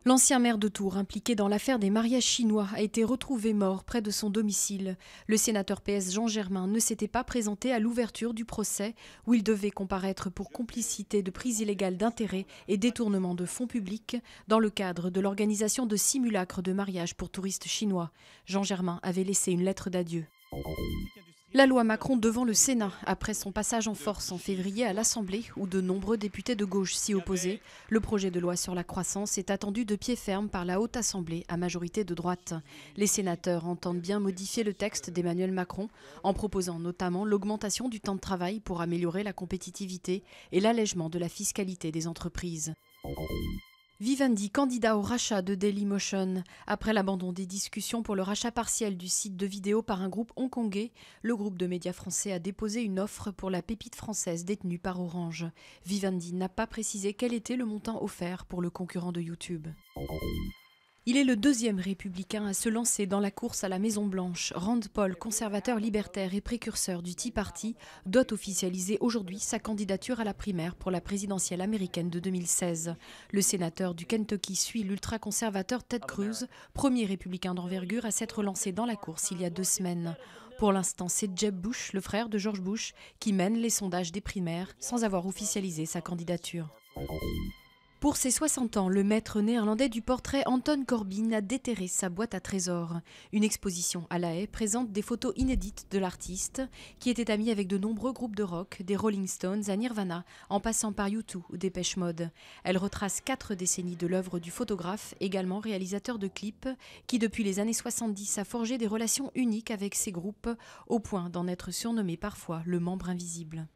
L'ancien maire de Tours, impliqué dans l'affaire des mariages chinois, a été retrouvé mort près de son domicile. Le sénateur PS Jean Germain ne s'était pas présenté à l'ouverture du procès où il devait comparaître pour complicité de prise illégale d'intérêts et détournement de fonds publics dans le cadre de l'organisation de simulacres de mariage pour touristes chinois. Jean Germain avait laissé une lettre d'adieu. La loi Macron devant le Sénat, après son passage en force en février à l'Assemblée, où de nombreux députés de gauche s'y opposaient, le projet de loi sur la croissance est attendu de pied ferme par la Haute Assemblée, à majorité de droite. Les sénateurs entendent bien modifier le texte d'Emmanuel Macron, en proposant notamment l'augmentation du temps de travail pour améliorer la compétitivité et l'allègement de la fiscalité des entreprises. Vivendi, candidat au rachat de Dailymotion. Après l'abandon des discussions pour le rachat partiel du site de vidéo par un groupe hongkongais, le groupe de médias français a déposé une offre pour la pépite française détenue par Orange. Vivendi n'a pas précisé quel était le montant offert pour le concurrent de YouTube. Il est le deuxième républicain à se lancer dans la course à la Maison-Blanche. Rand Paul, conservateur libertaire et précurseur du Tea Party, doit officialiser aujourd'hui sa candidature à la primaire pour la présidentielle américaine de 2016. Le sénateur du Kentucky suit l'ultra-conservateur Ted Cruz, premier républicain d'envergure à s'être lancé dans la course il y a 2 semaines. Pour l'instant, c'est Jeb Bush, le frère de George Bush, qui mène les sondages des primaires sans avoir officialisé sa candidature. Pour ses 60 ans, le maître néerlandais du portrait Anton Corbijn a déterré sa boîte à trésors. Une exposition à La Haye présente des photos inédites de l'artiste, qui était ami avec de nombreux groupes de rock, des Rolling Stones à Nirvana, en passant par U2 ou Depeche Mode. Elle retrace 4 décennies de l'œuvre du photographe, également réalisateur de clips, qui depuis les années 70 a forgé des relations uniques avec ces groupes, au point d'en être surnommé parfois le membre invisible.